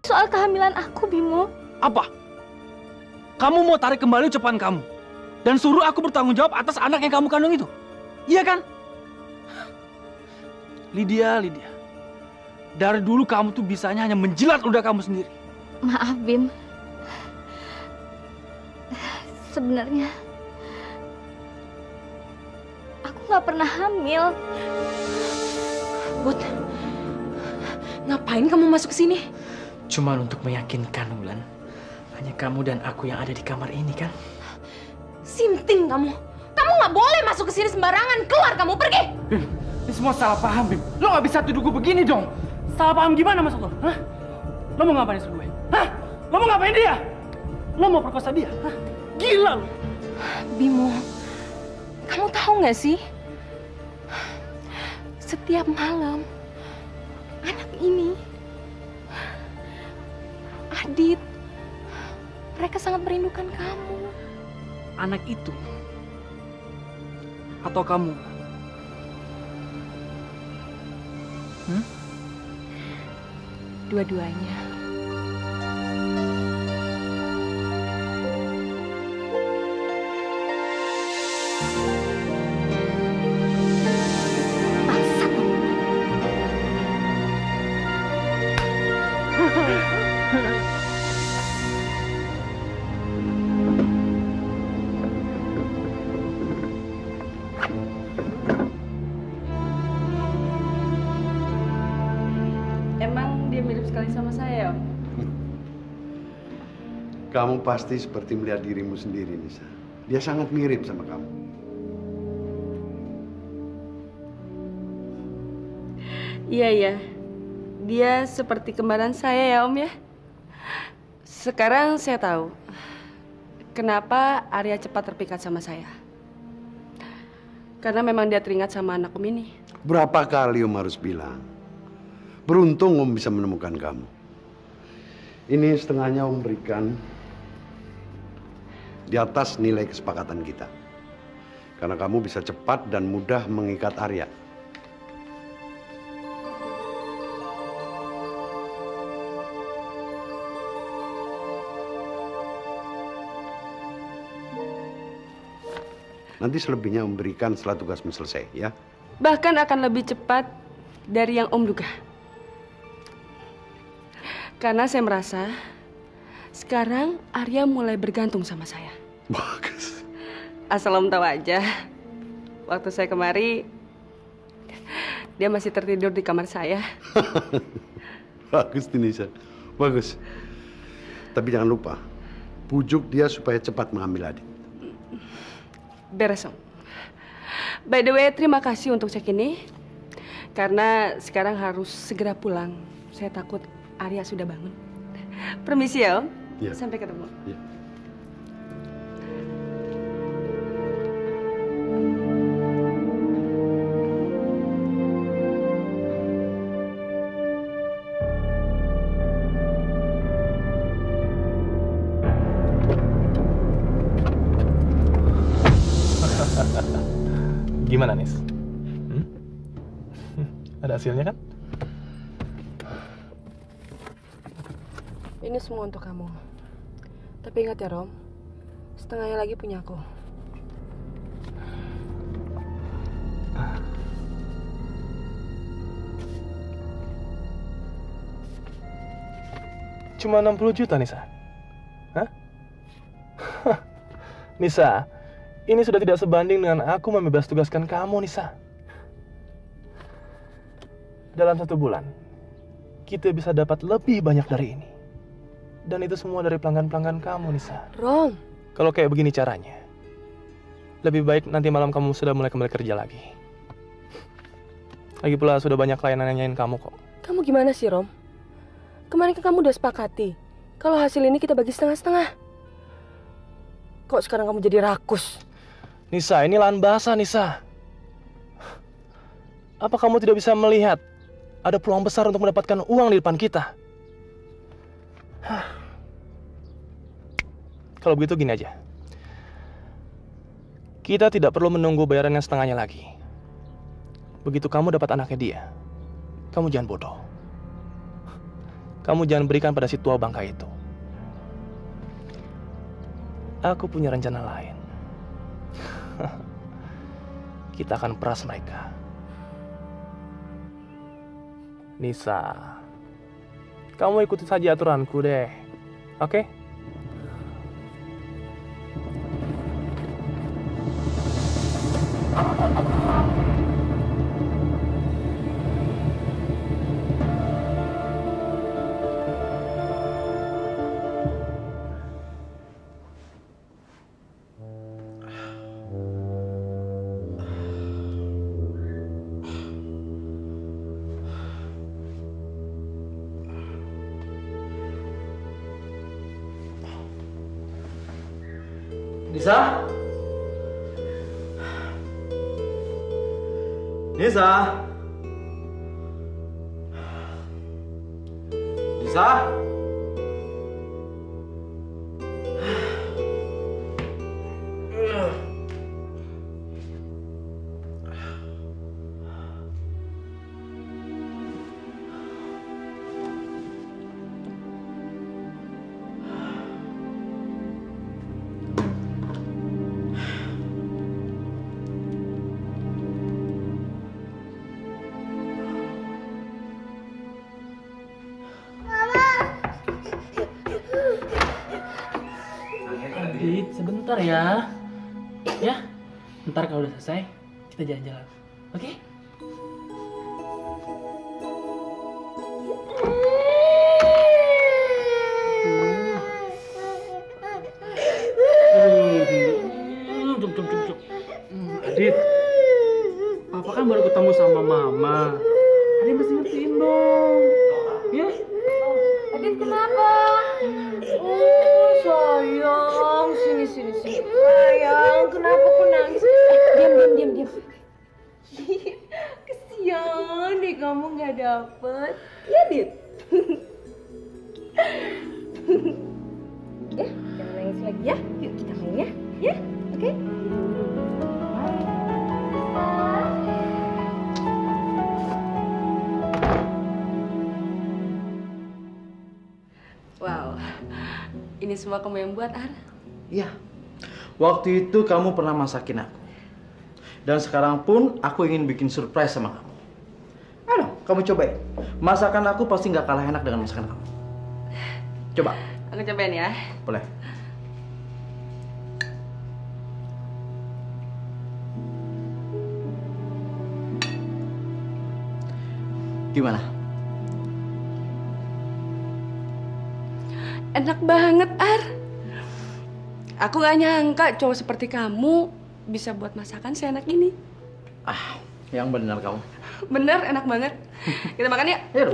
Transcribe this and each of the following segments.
soal kehamilan aku, Bimo. Apa? Kamu mau tarik kembali ucapan kamu dan suruh aku bertanggung jawab atas anak yang kamu kandung itu? Iya kan? Lydia, dari dulu kamu tuh bisanya hanya menjilat ludah kamu sendiri. Maaf, Bim. Sebenarnya aku nggak pernah hamil. Bud, ngapain kamu masuk ke sini? Cuma untuk meyakinkan, Wulan. Hanya kamu dan aku yang ada di kamar ini, kan? Sinting kamu. Kamu nggak boleh masuk ke sini sembarangan. Keluar kamu, pergi. Bim, ini semua salah paham, Bim. Lo nggak bisa tuduh gue begini dong. Salah paham gimana maksud lo? Hah? Lo mau ngapain sama gue? Hah? Lo mau ngapain dia? Lo mau perkosa dia? Hah? Gila lo. Bimo, kamu tahu nggak sih? Setiap malam, anak ini, Adit, mereka sangat merindukan kamu. Anak itu atau kamu? Dua-duanya. Emang dia mirip sekali sama saya, Om? Kamu pasti seperti melihat dirimu sendiri, Nisa. Dia sangat mirip sama kamu. Iya. Dia seperti kembaran saya ya, Om ya. Sekarang saya tahu kenapa Arya cepat terpikat sama saya. Karena memang dia teringat sama anak Om ini. Berapa kali Om harus bilang? Beruntung Om bisa menemukan kamu. Ini setengahnya Om berikan di atas nilai kesepakatan kita. Karena kamu bisa cepat dan mudah mengikat Arya. Nanti selebihnya Om berikan setelah tugasmu selesai, ya? Bahkan akan lebih cepat dari yang Om duga. Karena saya merasa sekarang Arya mulai bergantung sama saya. Bagus. Asal Om tahu aja, waktu saya kemari, dia masih tertidur di kamar saya. Bagus, Nisa. Bagus. Tapi jangan lupa, pujuk dia supaya cepat mengambil Adit. Beres, Om. By the way, terima kasih untuk cek ini. Karena sekarang harus segera pulang. Saya takut Arya sudah bangun. Permisi ya, Om. Ya. Sampai ketemu. Ya. Gimana, Nis? Ada hasilnya kan? Ini semua untuk kamu. Tapi ingat ya, Rom. Setengahnya lagi punya aku. Cuma 60 juta, Nisa? Hah? Nisa, ini sudah tidak sebanding dengan aku membebas tugaskan kamu, Nisa. Dalam 1 bulan, kita bisa dapat lebih banyak dari ini. Dan itu semua dari pelanggan-pelanggan kamu, Nisa. Rom. Kalau kayak begini caranya, lebih baik nanti malam kamu sudah mulai kembali kerja lagi. Lagi pula sudah banyak klien yang nanyain kamu kok. Kamu gimana sih, Rom? Kemarin kan kamu udah sepakati kalau hasil ini kita bagi setengah-setengah. Kok sekarang kamu jadi rakus? Nisa, ini lahan basah, Nisa. Apa kamu tidak bisa melihat ada peluang besar untuk mendapatkan uang di depan kita? Kalau begitu gini aja. Kita tidak perlu menunggu bayarannya setengahnya lagi. Begitu kamu dapat anaknya dia, kamu jangan bodoh. kamu jangan berikan pada si tua bangka itu. Aku punya rencana lain. Kita akan peras mereka. Nisa, kamu ikuti saja aturanku deh, oke? Nisa? Nisa? Nisa? Adit, sebentar ya. Ya, ntar kalau udah selesai, kita jalan-jalan. Oke? Adit, Papa kan baru ketemu sama Mama. Adit mesti ngertiin dong. Ya? Adit kenapa? Oh sayang, sini. Sayang, kenapa kok nangis? Diam. Kesian deh kamu nggak dapet. Ya, Dit. Ya, jangan nangis lagi ya. Yuk kita main ya. Ya, oke? Wow, ini semua kamu yang buat, Ar? Iya. Waktu itu kamu pernah masakin aku. Dan sekarang pun aku ingin bikin surprise sama kamu. Ayo, kamu cobain. Masakan aku pasti nggak kalah enak dengan masakan kamu. Coba. Aku cobain ya. Boleh. Gimana? Enak banget, Ar. Aku gak nyangka cowok seperti kamu bisa buat masakan seenak ini. Ah, yang benar kamu. Bener, enak banget. Kita makan yuk. Ayo.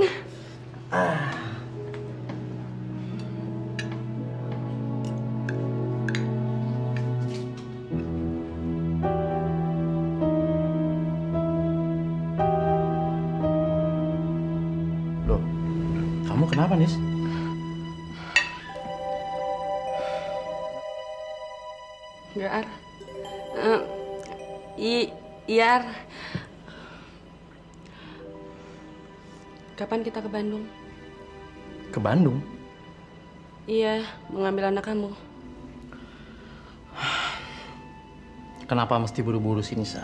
Loh, kamu kenapa, Nis? Enggak, Ar. Iya, Ar. Kapan kita ke Bandung? Ke Bandung? Iya, mengambil anak kamu. Kenapa mesti buru-buru sih, Nisa?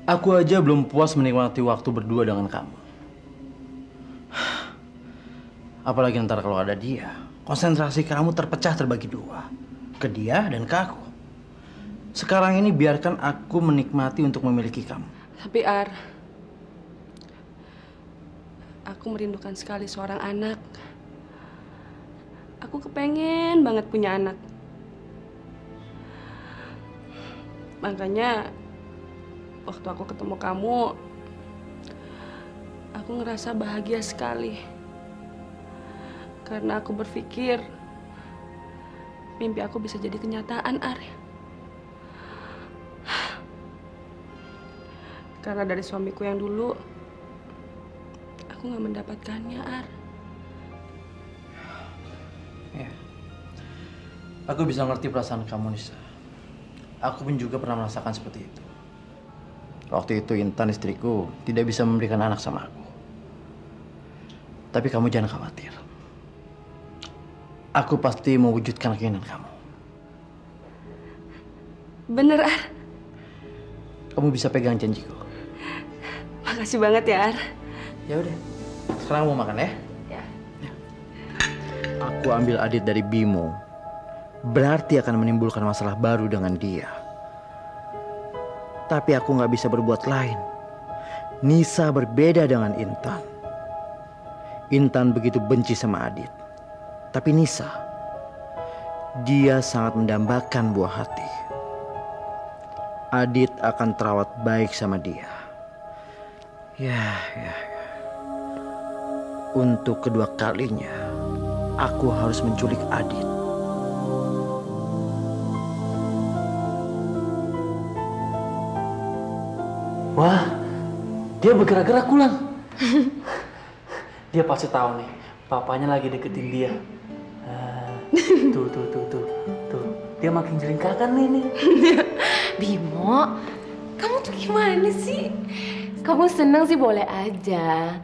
Aku aja belum puas menikmati waktu berdua dengan kamu. Apalagi ntar kalau ada dia, konsentrasi kamu terpecah terbagi dua. Ke dia dan ke aku. Sekarang ini biarkan aku menikmati untuk memiliki kamu. Tapi, Ar, aku merindukan sekali seorang anak. Aku kepengen banget punya anak. Makanya waktu aku ketemu kamu, aku ngerasa bahagia sekali. Karena aku berpikir mimpi aku bisa jadi kenyataan, Ar. Karena dari suamiku yang dulu, aku nggak mendapatkannya, Ar. Ya. Aku bisa ngerti perasaan kamu, Nisa. Aku pun juga pernah merasakan seperti itu. Waktu itu Intan istriku tidak bisa memberikan anak sama aku. Tapi kamu jangan khawatir. Aku pasti mewujudkan keinginan kamu. Bener, Ar. Kamu bisa pegang janjiku. Makasih banget ya, Ar. Ya udah. Sekarang mau makan ya? Ya. Aku ambil Adit dari Bimo. Berarti akan menimbulkan masalah baru dengan dia. Tapi aku nggak bisa berbuat lain. Nisa berbeda dengan Intan. Intan begitu benci sama Adit. Tapi Nisa, dia sangat mendambakan buah hati. Adit akan terawat baik sama dia. Ya. Untuk kedua kalinya, aku harus menculik Adit. Wah, dia bergerak-gerak pulang. Dia pasti tahu nih, papanya lagi deketin dia. Tuh. Dia makin jelingkakan nih. Bimo, kamu tuh gimana sih? Kamu seneng sih boleh aja.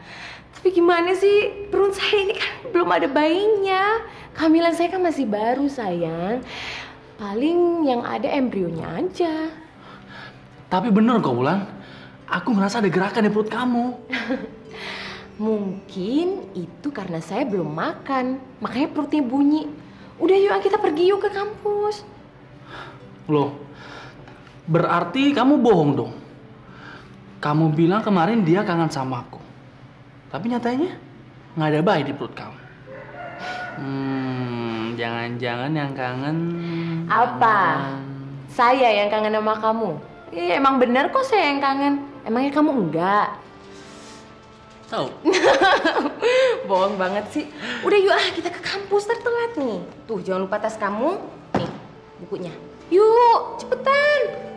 Tapi gimana sih, perut saya ini kan belum ada bayinya. Kehamilan saya kan masih baru, sayang. Paling yang ada embrionya aja. Tapi bener kok, Wulan. Aku ngerasa ada gerakan di perut kamu. Mungkin itu karena saya belum makan, makanya perutnya bunyi. Udah yuk, kita pergi yuk ke kampus. Loh, berarti kamu bohong dong. Kamu bilang kemarin dia kangen sama aku. Tapi nyatanya nggak ada bayi di perut kamu. Jangan-jangan yang kangen... Apa? Saya yang kangen sama kamu? Iya, emang bener kok saya yang kangen. Emangnya kamu enggak? Tahu? Bohong banget sih. Udah yuk kita ke kampus, telat nih. Tuh, jangan lupa tas kamu. Nih, bukunya. Yuk, cepetan.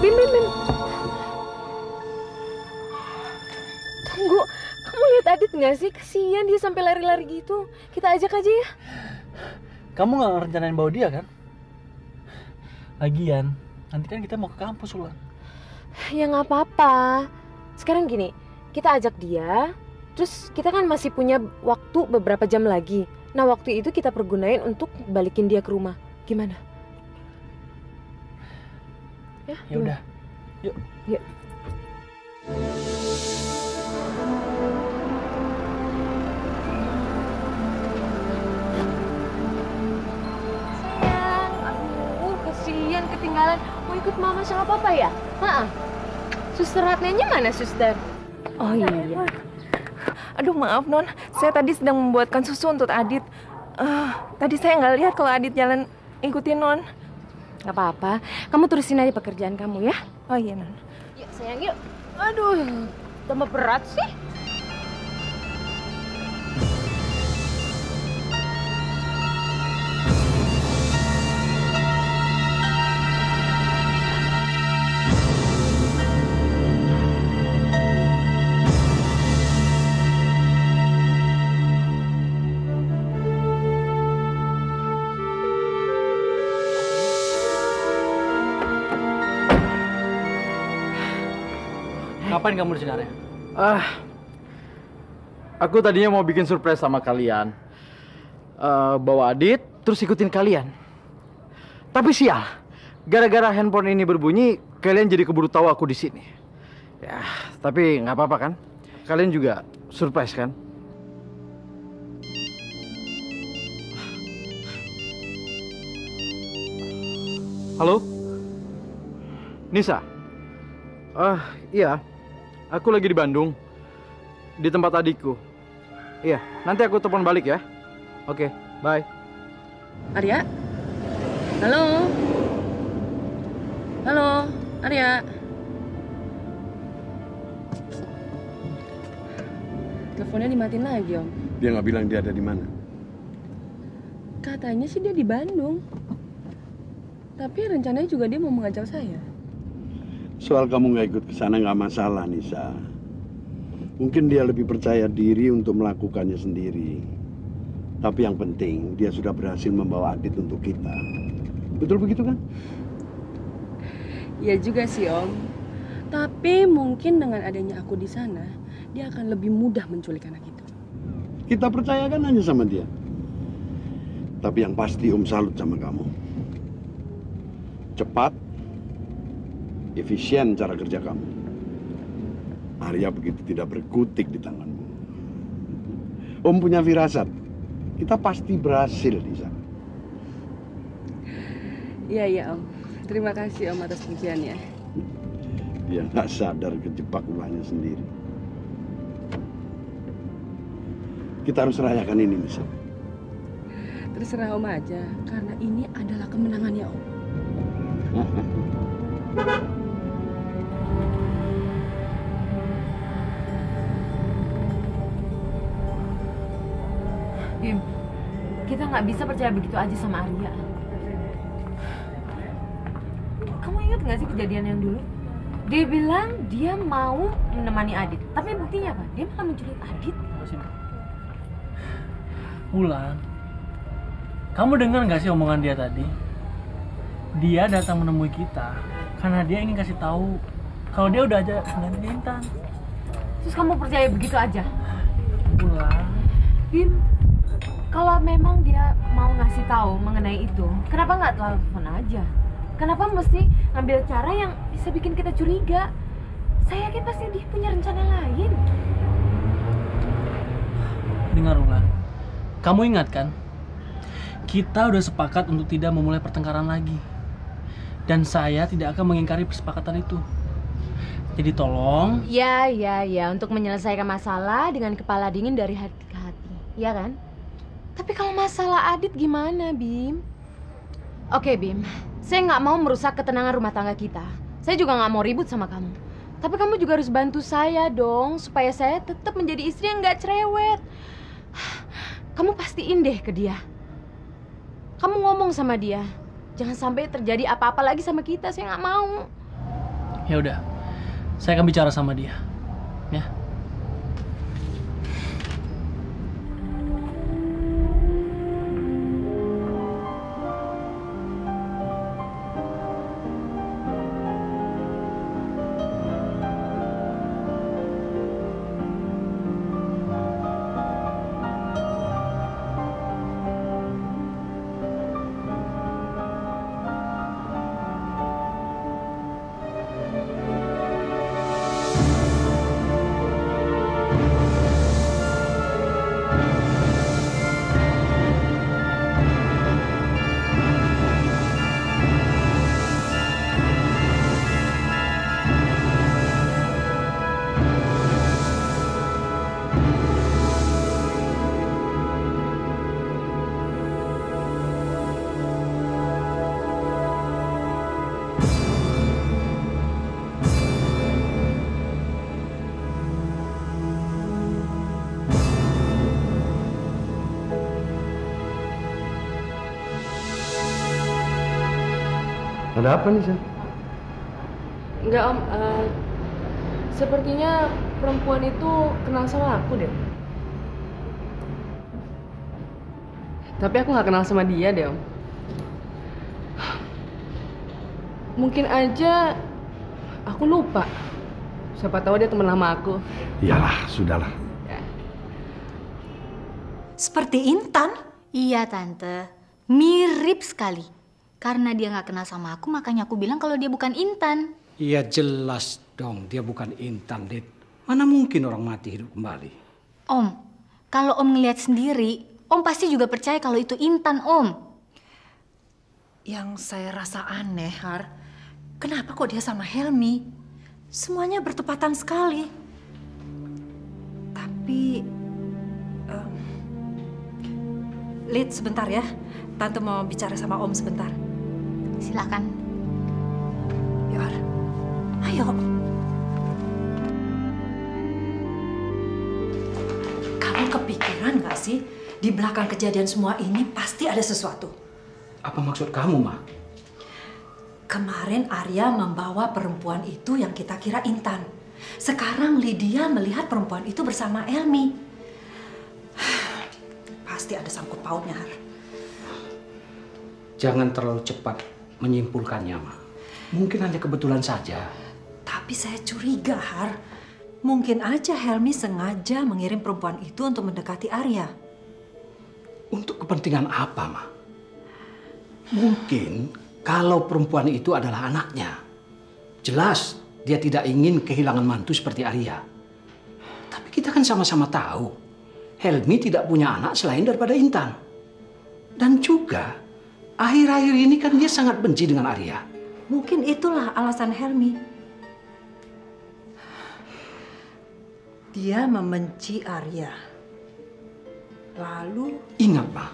Bim. Tunggu, kamu lihat Adit nggak sih? Kesian dia sampai lari-lari gitu. Kita ajak aja ya. Kamu nggak ngerencanain bawa dia kan? Lagian, nanti kan kita mau ke kampus, Wulan. Ya nggak apa-apa. Sekarang gini, kita ajak dia. Terus kita kan masih punya waktu beberapa jam lagi. Nah, waktu itu kita pergunain untuk balikin dia ke rumah. Gimana? Ya udah. Yuk. Sayang, aduh kesian ketinggalan. Mau ikut mama sama papa ya? Suster Ratnanya mana, suster? Oh iya. Aduh maaf Non, saya tadi sedang membuatkan susu untuk Adit. Tadi saya nggak lihat kalau Adit jalan ikutin Non. Gak apa-apa, kamu terusin aja pekerjaan kamu ya. Oh iya Non. Yuk sayang, yuk. Aduh, tambah berat sih. Ngapain kamu di sini, Arya? Aku tadinya mau bikin surprise sama kalian. Bawa Adit, terus ikutin kalian. Tapi sial, gara-gara handphone ini berbunyi, kalian jadi keburu tahu aku di sini. Ya, tapi nggak apa-apa kan? Kalian juga surprise kan? Halo? Nisa? Iya. Aku lagi di Bandung. Di tempat adikku. Iya, nanti aku telepon balik ya. Oke, bye. Arya? Halo? Halo? Arya. Teleponnya dimatiin lagi, Om. Dia nggak bilang dia ada di mana. Katanya sih dia di Bandung. Tapi rencananya juga dia mau mengajak saya. Soal kamu nggak ikut ke sana nggak masalah, Nisa. Mungkin dia lebih percaya diri untuk melakukannya sendiri. Tapi yang penting dia sudah berhasil membawa Adit untuk kita. Betul begitu kan? Iya juga sih, Om. Tapi mungkin dengan adanya aku di sana, dia akan lebih mudah menculik anak itu. Kita percayakan aja sama dia. Tapi yang pasti Om salut sama kamu. Cepat, efisien cara kerja kamu. Arya begitu tidak berkutik di tanganmu. Om punya firasat. Kita pasti berhasil di sana. Iya, Om. Terima kasih, Om, atas pujiannya. Dia nggak sadar kejebak ulahnya sendiri. Kita harus rayakan ini, Nisa. Terserah Om aja, karena ini adalah kemenangannya, Om. Bim, kita nggak bisa percaya begitu aja sama Arya. Kamu ingat nggak sih kejadian yang dulu? Dia bilang dia mau menemani Adit, tapi buktinya apa? Dia malah menculik Adit. Wulan, kamu dengar nggak sih omongan dia tadi? Dia datang menemui kita karena dia ingin kasih tahu kalau dia udah aja dengan Intan. Terus kamu percaya begitu aja? Wulan, Bim, kalau memang dia mau ngasih tahu mengenai itu, kenapa nggak telepon aja? Kenapa mesti ngambil cara yang bisa bikin kita curiga? Saya yakin pasti dia punya rencana lain. dengar Wulan. Kamu ingat kan? Kita udah sepakat untuk tidak memulai pertengkaran lagi. Dan saya tidak akan mengingkari kesepakatan itu. Jadi tolong... Ya, untuk menyelesaikan masalah dengan kepala dingin dari hati ke hati. Ya kan? Tapi kalau masalah Adit gimana, Bim? Oke, Bim. Saya nggak mau merusak ketenangan rumah tangga kita. Saya juga nggak mau ribut sama kamu. Tapi kamu juga harus bantu saya dong, supaya saya tetap menjadi istri yang nggak cerewet. Kamu pastiin deh ke dia. Kamu ngomong sama dia. Jangan sampai terjadi apa-apa lagi sama kita. Saya nggak mau. Ya udah, saya akan bicara sama dia. Ya. Ada apa nih, Sir? Enggak, Om. Sepertinya perempuan itu kenal sama aku deh. Tapi aku nggak kenal sama dia deh, Om. Mungkin aja aku lupa. Siapa tahu dia teman lama aku. Iyalah, sudahlah. Seperti Intan? Iya, Tante. Mirip sekali. Karena dia nggak kenal sama aku, makanya aku bilang kalau dia bukan Intan. Iya jelas dong, dia bukan Intan, Dit. Mana mungkin orang mati hidup kembali? Om, kalau Om ngelihat sendiri, Om pasti juga percaya kalau itu Intan, Om. Yang saya rasa aneh, Har. Kenapa kok dia sama Helmi? Semuanya bertepatan sekali. Tapi... Lid, sebentar ya. Tante mau bicara sama Om sebentar. Silakan. Yor. Ayo. Kamu kepikiran gak sih? Di belakang kejadian semua ini pasti ada sesuatu. Apa maksud kamu, Ma? Kemarin Arya membawa perempuan itu yang kita kira Intan. Sekarang Lydia melihat perempuan itu bersama Elmi. Pasti ada sangkut pautnya, Har. Jangan terlalu cepat menyimpulkannya, Ma. Mungkin hanya kebetulan saja. Tapi saya curiga, Har. Mungkin aja Helmi sengaja mengirim perempuan itu untuk mendekati Arya. Untuk kepentingan apa, Ma? Mungkin kalau perempuan itu adalah anaknya. Jelas dia tidak ingin kehilangan mantu seperti Arya. Tapi kita kan sama-sama tahu, Helmi tidak punya anak selain daripada Intan. Dan juga, akhir-akhir ini kan dia sangat benci dengan Arya. Mungkin itulah alasan Helmi. Dia membenci Arya. Lalu... Ingat, Ma,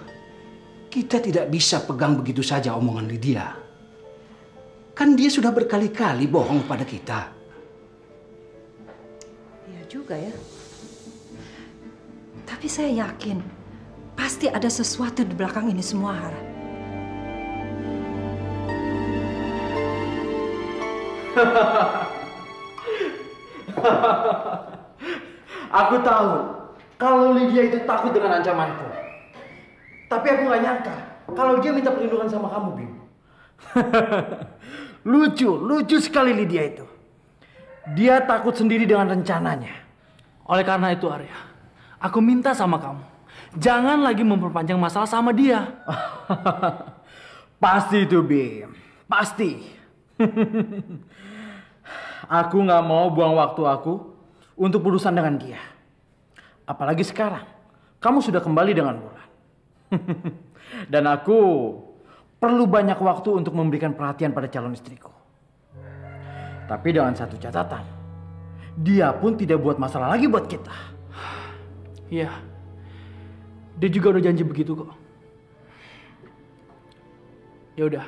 kita tidak bisa pegang begitu saja omongan Lydia. Kan dia sudah berkali-kali bohong pada kita. Iya juga ya. Tapi saya yakin, pasti ada sesuatu di belakang ini semua, Har. Aku tahu kalau Lydia itu takut dengan ancamanku. Tapi aku gak nyangka kalau dia minta perlindungan sama kamu, Bim. Lucu sekali Lydia itu. Dia takut sendiri dengan rencananya. Oleh karena itu, Arya, aku minta sama kamu, jangan lagi memperpanjang masalah sama dia. Pasti itu, Bim. Pasti. Aku gak mau buang waktu aku untuk berurusan dengan dia. Apalagi sekarang, kamu sudah kembali dengan Wulan. Dan aku perlu banyak waktu untuk memberikan perhatian pada calon istriku. Tapi dengan satu catatan, dia pun tidak buat masalah lagi buat kita. Iya, dia juga udah janji begitu kok. Ya udah,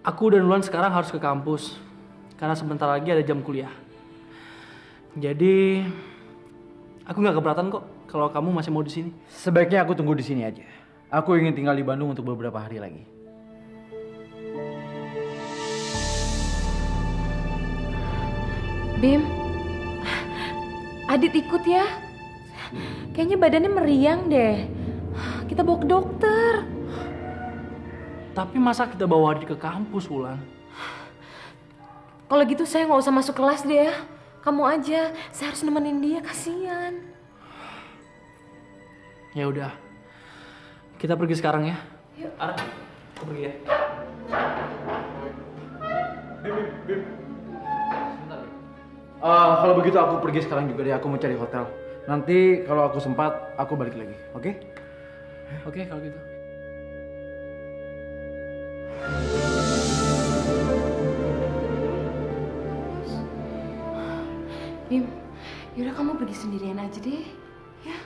aku dan Wulan sekarang harus ke kampus karena sebentar lagi ada jam kuliah. Jadi aku nggak keberatan kok kalau kamu masih mau di sini. Sebaiknya aku tunggu di sini aja. Aku ingin tinggal di Bandung untuk beberapa hari lagi. Bim, Adit ikut ya. Kayaknya badannya meriang deh. Kita bawa ke dokter. Tapi masa kita bawa Adit ke kampus, Wulan? Kalau gitu saya nggak usah masuk kelas deh ya. Kamu aja, saya harus nemenin dia, kasihan. Ya udah, kita pergi sekarang ya. Yuk. Ara, aku pergi ya. Bim. Kalau begitu aku pergi sekarang juga deh. Aku mau cari hotel. Nanti kalau aku sempat, aku balik lagi. Oke? Oke, kalau gitu. Bim, yaudah kamu pergi sendirian aja deh. Ya,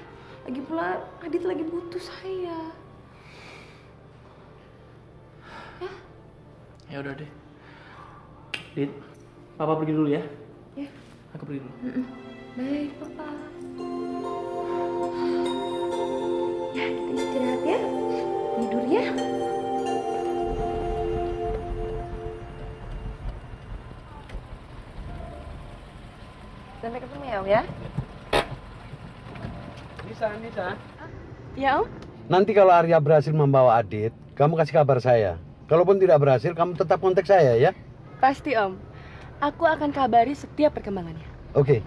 lagi pula Adit lagi butuh saya. Ya? Ya udah deh. Dit, Papa pergi dulu ya. Ya. Aku pergi dulu. Baik, Papa. Ya, kita istirahat ya. Tidur ya. Sampai ketemu ya, Om ya. Nisa. Ya, Om? Nanti kalau Arya berhasil membawa Adit, kamu kasih kabar saya. Kalaupun tidak berhasil, kamu tetap kontak saya ya. Pasti, Om. Aku akan kabari setiap perkembangannya. Oke.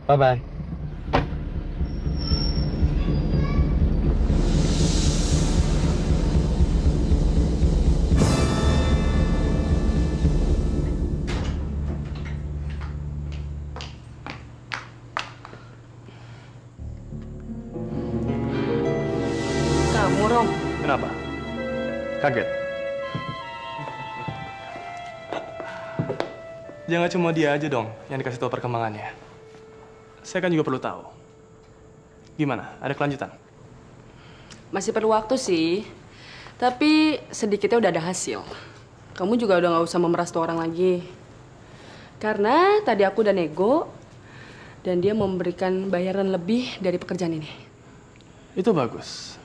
Bye-bye. Kamu, Rom. Kenapa? Kaget? Jangan cuma dia aja dong yang dikasih tahu perkembangannya. Saya kan juga perlu tahu. Gimana? Ada kelanjutan? Masih perlu waktu sih. Tapi sedikitnya udah ada hasil. Kamu juga udah nggak usah memeras tuh orang lagi. Karena tadi aku udah nego dan dia memberikan bayaran lebih dari pekerjaan ini. Itu bagus.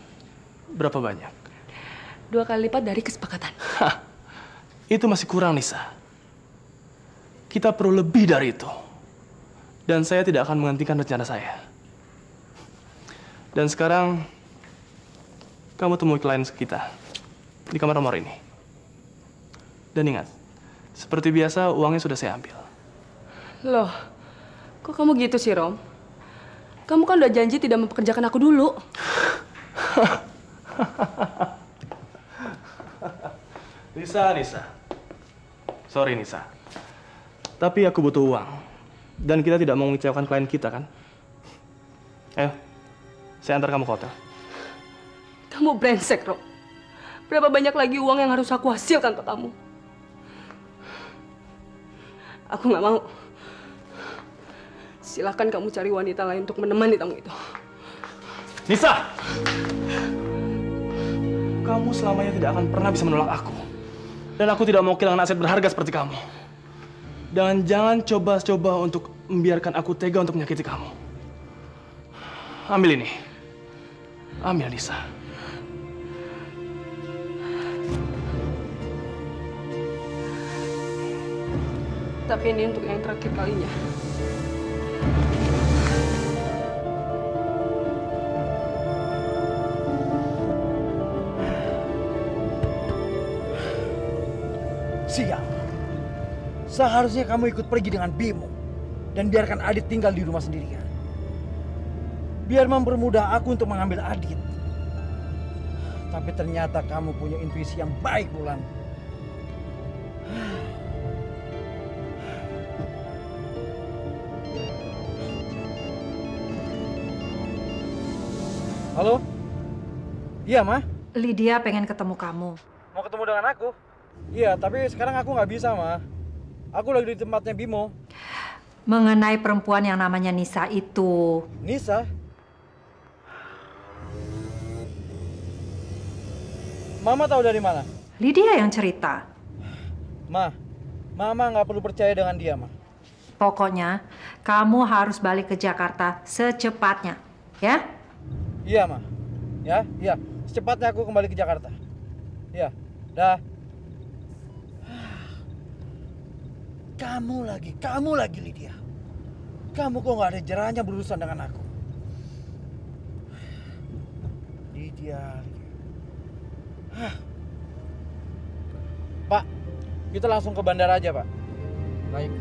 Berapa banyak? 2 kali lipat dari kesepakatan. Hah, itu masih kurang, Nisa. Kita perlu lebih dari itu. Dan saya tidak akan menghentikan rencana saya. Dan sekarang, kamu temui klien kita di kamar nomor ini. Dan ingat, seperti biasa uangnya sudah saya ambil. Loh, kok kamu gitu sih, Rom? Kamu kan udah janji tidak mempekerjakan aku dulu. Nisa. Sorry, Nisa. Tapi aku butuh uang. Dan kita tidak mau mengecewakan klien kita, kan? Ayo, saya antar kamu ke hotel. Kamu brengsek, Rom. Berapa banyak lagi uang yang harus aku hasilkan ke kamu? Aku nggak mau. Silahkan kamu cari wanita lain untuk menemani tamu itu. Nisa! Kamu selamanya tidak akan pernah bisa menolak aku. Dan aku tidak mau kehilangan aset berharga seperti kamu. Dan jangan coba-coba untuk membiarkan aku tega untuk menyakiti kamu. Ambil ini. Ambil, Nisa. Tapi ini untuk yang terakhir kalinya. Siang. Seharusnya kamu ikut pergi dengan Bimo dan biarkan Adit tinggal di rumah sendirian. Biar mempermudah aku untuk mengambil Adit. Tapi ternyata kamu punya intuisi yang baik, Wulan. Halo? Iya, Ma? Lydia pengen ketemu kamu. Mau ketemu dengan aku? Iya, tapi sekarang aku nggak bisa, Ma. Aku lagi di tempatnya Bimo. Mengenai perempuan yang namanya Nisa itu. Nisa? Mama tahu dari mana? Lydia yang cerita. Ma, Mama nggak perlu percaya dengan dia, Ma. Pokoknya, kamu harus balik ke Jakarta secepatnya, ya? Iya, Ma. Ya, iya. Secepatnya aku kembali ke Jakarta. Iya, dah. Kamu lagi Lydia. Kamu kok nggak ada jerahnya berurusan dengan aku. Lydia. Pak, kita langsung ke bandara aja, Pak. Baik.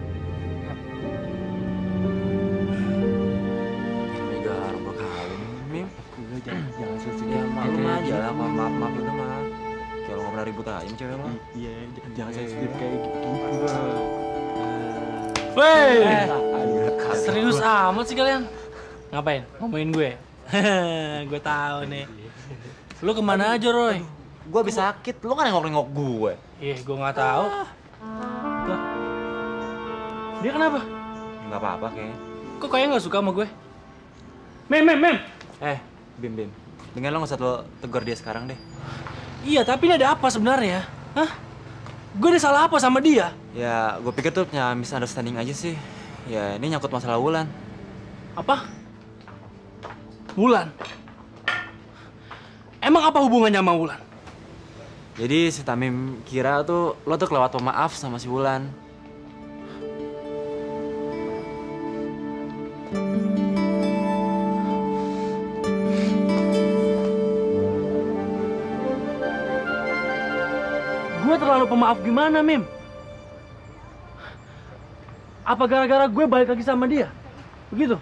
Mega rumah kali, Mim. Jangan sedih. Ya, maklum aja lah, maaf itu mah. Kayak lo nggak pernah ribut aja sama cewek lo. Iya, jangan sensitif kayak gitu. Wey, serius amat sih kalian. Ngapain? Ngomongin gue? Gue tahu nih. Lu kemana aja, Roy? Gue habis sakit, lu kan nengok-nengok gue. Ih, gue nggak tahu. Tuh. Dia kenapa? Nggak apa-apa kayaknya. Kok kayaknya nggak suka sama gue? Mem. Bim. Dengan lo nggak usah lo tegur dia sekarang deh. Iya, tapi ini ada apa sebenarnya? Hah? Gue ada salah apa sama dia? Ya, gue pikir tuh punya misunderstanding aja sih. Ya, ini nyangkut masalah Wulan. Apa? Wulan? Emang apa hubungannya sama Wulan? Jadi si Tamim kira tuh lo tuh kelewat pemaaf sama si Wulan. Gue terlalu pemaaf gimana, Mim? Apa gara-gara gue balik lagi sama dia? Begitu?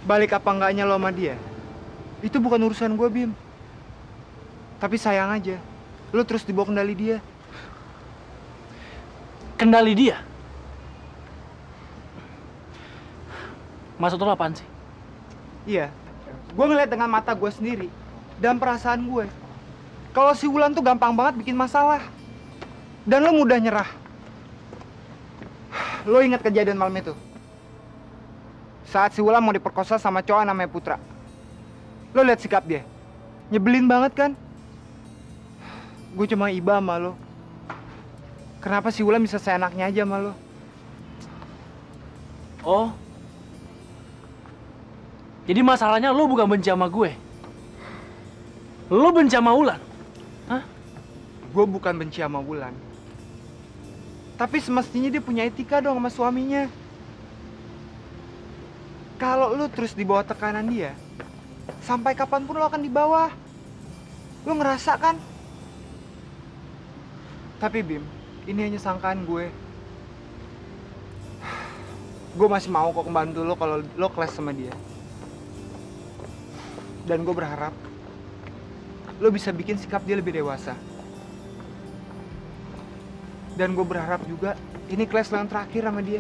Balik apa enggaknya lo sama dia? Itu bukan urusan gue, Bim. Tapi sayang aja, lo terus dibawa kendali dia. Kendali dia? Maksud lo apaan sih? Iya, gue ngeliat dengan mata gue sendiri dan perasaan gue. Kalau si Wulan tuh gampang banget bikin masalah. Dan lo mudah nyerah. Lo ingat kejadian malam itu? Saat si Wulan mau diperkosa sama cowok namanya Putra. Lo lihat sikap dia. Nyebelin banget kan? Gue cuma iba sama lo. Kenapa si Wulan bisa seenaknya aja sama lo? Oh. Jadi masalahnya lo bukan benci sama gue. Lo benci sama Wulan. Hah? Gue bukan benci sama Wulan. Tapi semestinya dia punya etika dong sama suaminya. Kalau lu terus di bawah tekanan dia, sampai kapanpun lo akan di bawah. Lo ngerasa kan? Tapi Bim, ini hanya sangkaan gue. Gue masih mau kok membantu lo kalau lo kelas sama dia. Dan gue berharap lo bisa bikin sikap dia lebih dewasa. Dan gue berharap juga ini kelas lo yang terakhir sama dia.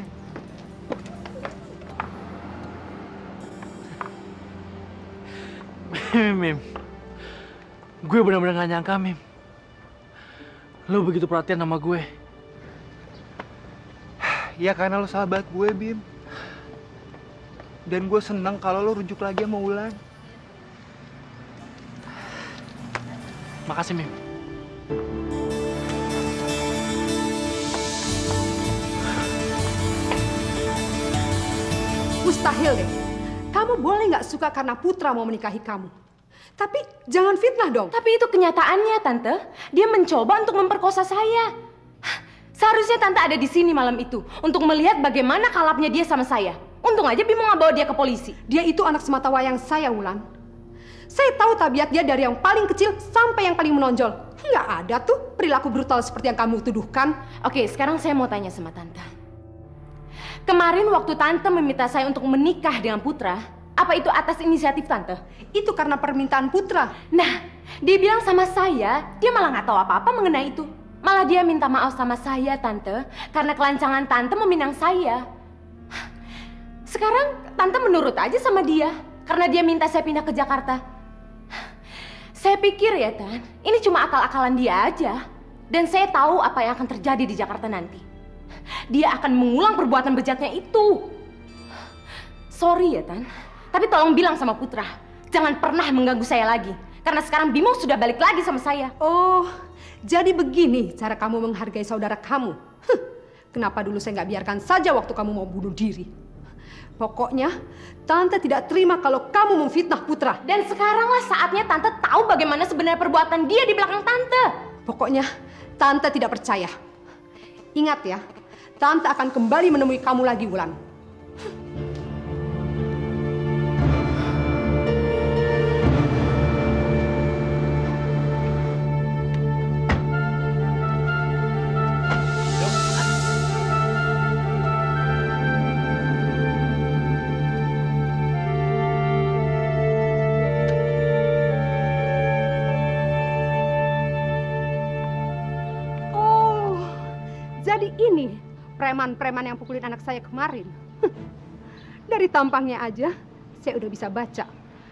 Mim, gue benar-benar gak nyangka, Mim. Lo begitu perhatian sama gue. Ya karena lo sahabat gue, Bim. Dan gue senang kalau lo rujuk lagi sama Wulan. Makasih, Mim. Mustahil deh. Kamu boleh nggak suka karena Putra mau menikahi kamu. Tapi jangan fitnah dong. Tapi itu kenyataannya, Tante. Dia mencoba untuk memperkosa saya. Seharusnya Tante ada di sini malam itu untuk melihat bagaimana kalapnya dia sama saya. Untung aja Bimo nggak bawa dia ke polisi. Dia itu anak semata wayang saya, Wulan. Saya tahu tabiat dia dari yang paling kecil sampai yang paling menonjol. Nggak ada tuh perilaku brutal seperti yang kamu tuduhkan. Oke, sekarang saya mau tanya sama Tante. Kemarin waktu Tante meminta saya untuk menikah dengan Putra, apa itu atas inisiatif Tante? Itu karena permintaan Putra. Nah, dia bilang sama saya, dia malah nggak tahu apa-apa mengenai itu. Malah dia minta maaf sama saya, Tante, karena kelancangan Tante meminang saya. Sekarang Tante menurut aja sama dia, karena dia minta saya pindah ke Jakarta. Saya pikir ya, Tan, ini cuma akal-akalan dia aja. Dan saya tahu apa yang akan terjadi di Jakarta nanti. Dia akan mengulang perbuatan bejatnya itu. Sorry ya, Tan. Tapi tolong bilang sama Putra, jangan pernah mengganggu saya lagi. Karena sekarang Bimo sudah balik lagi sama saya. Oh, jadi begini cara kamu menghargai saudara kamu. Kenapa dulu saya nggak biarkan saja waktu kamu mau bunuh diri? Pokoknya, Tante tidak terima kalau kamu memfitnah Putra. Dan sekaranglah saatnya Tante tahu bagaimana sebenarnya perbuatan dia di belakang Tante. Pokoknya, Tante tidak percaya. Ingat ya, Tante akan kembali menemui kamu lagi, Wulan. Jadi ini preman-preman yang pukulin anak saya kemarin. Dari tampangnya aja, saya udah bisa baca.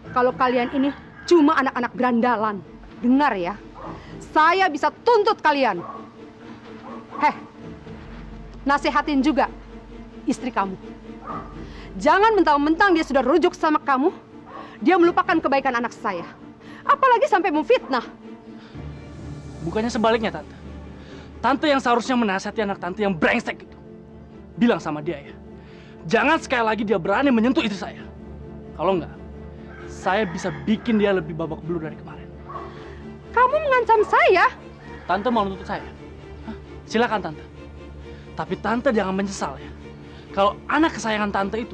Kalau kalian ini cuma anak-anak berandalan. Dengar ya, saya bisa tuntut kalian. Nasehatin juga istri kamu. Jangan mentang-mentang dia sudah rujuk sama kamu, dia melupakan kebaikan anak saya. Apalagi sampai memfitnah. Bukannya sebaliknya, Tante. Tante yang seharusnya menasihati anak Tante yang brengsek itu. Bilang sama dia ya, jangan sekali lagi dia berani menyentuh istri saya. Kalau enggak, saya bisa bikin dia lebih babak belur dari kemarin. Kamu mengancam saya? Tante mau nuntut saya? Hah? Silakan Tante. Tapi Tante jangan menyesal ya. Kalau anak kesayangan Tante itu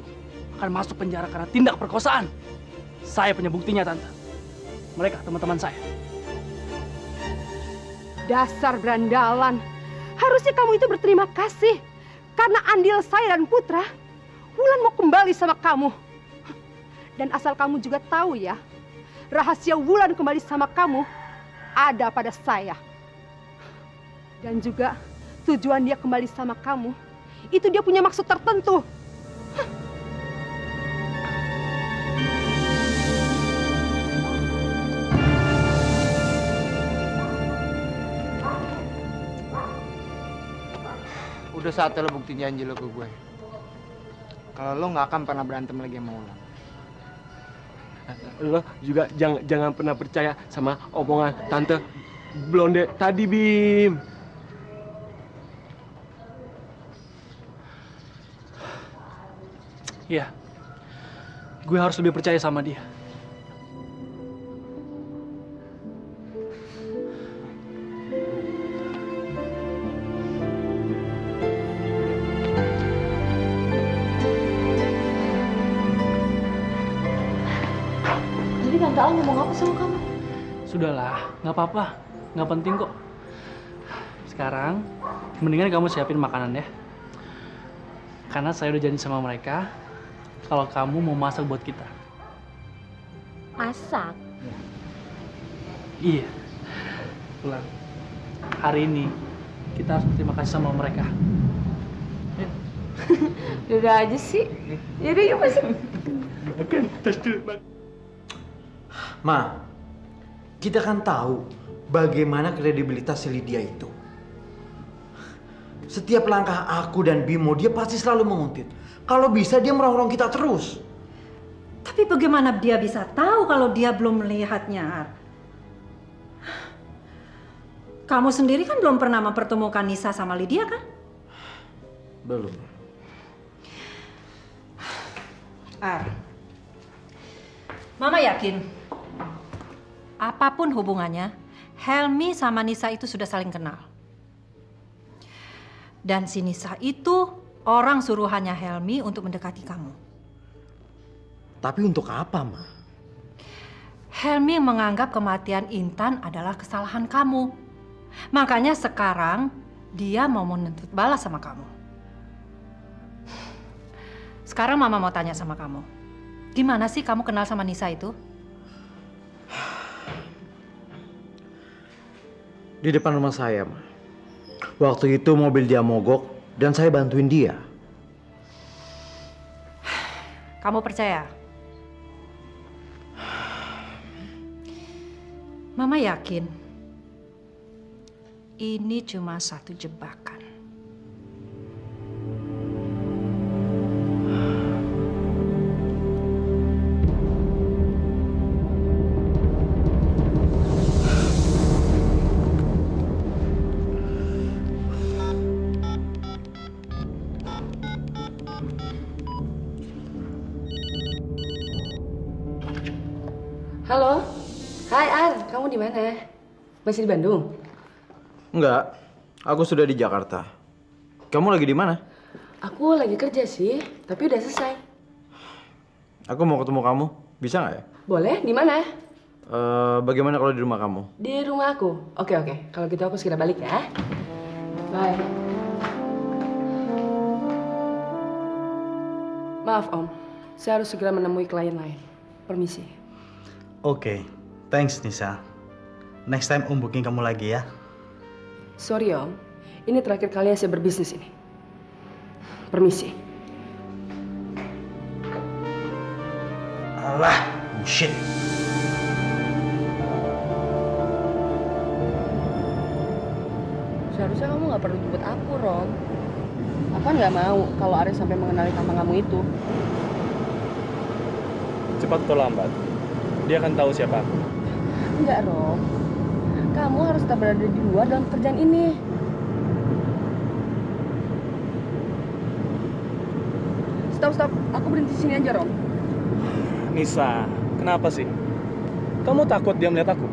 akan masuk penjara karena tindak perkosaan. Saya punya buktinya, Tante. Mereka teman-teman saya. Dasar berandalan. Harusnya kamu itu berterima kasih. Karena andil saya dan Putra, Wulan mau kembali sama kamu. Dan asal kamu juga tahu ya, rahasia Wulan kembali sama kamu ada pada saya. Dan juga tujuan dia kembali sama kamu, itu dia punya maksud tertentu. Udah saatnya lo buktiin janji lo ke gue. Kalau lo nggak akan pernah berantem lagi sama Wulan. Lo juga jangan pernah percaya sama omongan Tante Blonde tadi, Bim. Iya. Gue harus lebih percaya sama dia. Tadi Tante Al ngomong apa sama kamu? Sudahlah, nggak apa-apa. Nggak penting kok. Sekarang, mendingan kamu siapin makanan ya. Karena saya udah janji sama mereka, kalau kamu mau masak buat kita. Masak? Iya. Pulang. Hari ini, kita harus berterima kasih sama mereka. Udah aja sih. Yaudah yuk masuk. Oke, tes dulu. Ma, kita kan tahu bagaimana kredibilitas si Lydia itu. Setiap langkah aku dan Bimo, dia pasti selalu menguntit. Kalau bisa dia merongrong kita terus. Tapi bagaimana dia bisa tahu kalau dia belum melihatnya? Kamu sendiri kan belum pernah mempertemukan Nisa sama Lydia kan? Belum. Mama yakin, apapun hubungannya, Helmi sama Nisa itu sudah saling kenal. Dan si Nisa itu orang suruhannya Helmi untuk mendekati kamu. Tapi untuk apa, Ma? Helmi menganggap kematian Intan adalah kesalahan kamu. Makanya sekarang dia mau menuntut balas sama kamu. Sekarang Mama mau tanya sama kamu. Gimana sih kamu kenal sama Nisa itu? Di depan rumah saya, Ma. Waktu itu mobil dia mogok dan saya bantuin dia. Kamu percaya? Mama yakin ini cuma satu jebakan. Halo, hai Ar, kamu di mana? Masih di Bandung? Enggak, aku sudah di Jakarta. Kamu lagi di mana? Aku lagi kerja sih, tapi udah selesai. Aku mau ketemu kamu, bisa nggak ya? Boleh, di mana? Bagaimana kalau di rumah kamu? Di rumah aku. Oke, kalau gitu aku segera balik ya. Bye. Maaf Om, saya harus segera menemui klien lain. Permisi. Oke, thanks Nisa. Next time Om booking kamu lagi ya. Sorry Om, ini terakhir kali saya berbisnis ini. Permisi. Alah, bullshit. Seharusnya kamu nggak perlu jemput aku, Rom. Aku kan nggak mau kalau Arya sampai mengenali tampang kamu itu. Cepat atau lambat, dia akan tahu siapa aku. Enggak, Rom. Kamu harus tetap berada di luar dalam pekerjaan ini. Stop. Aku berhenti di sini aja, Rom. Nisa, kenapa sih? Kamu takut dia melihat aku?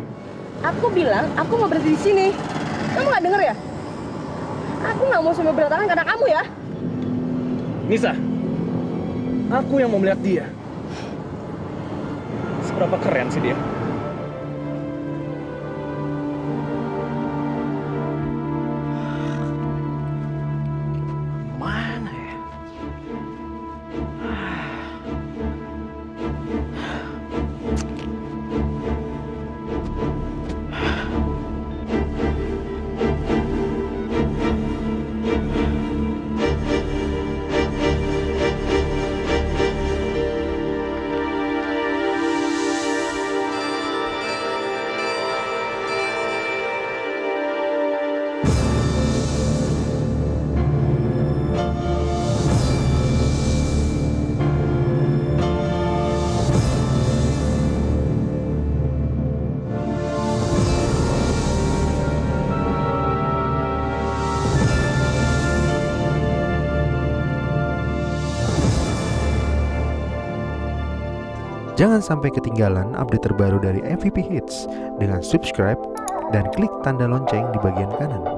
Aku bilang, aku mau berhenti di sini. Kamu nggak denger ya? Aku nggak mau sampai berantakan karena kamu ya. Nisa, aku yang mau melihat dia. Seberapa keren sih dia? Mana ya? Jangan sampai ketinggalan update terbaru dari MVP Hits dengan subscribe dan klik tanda lonceng di bagian kanan.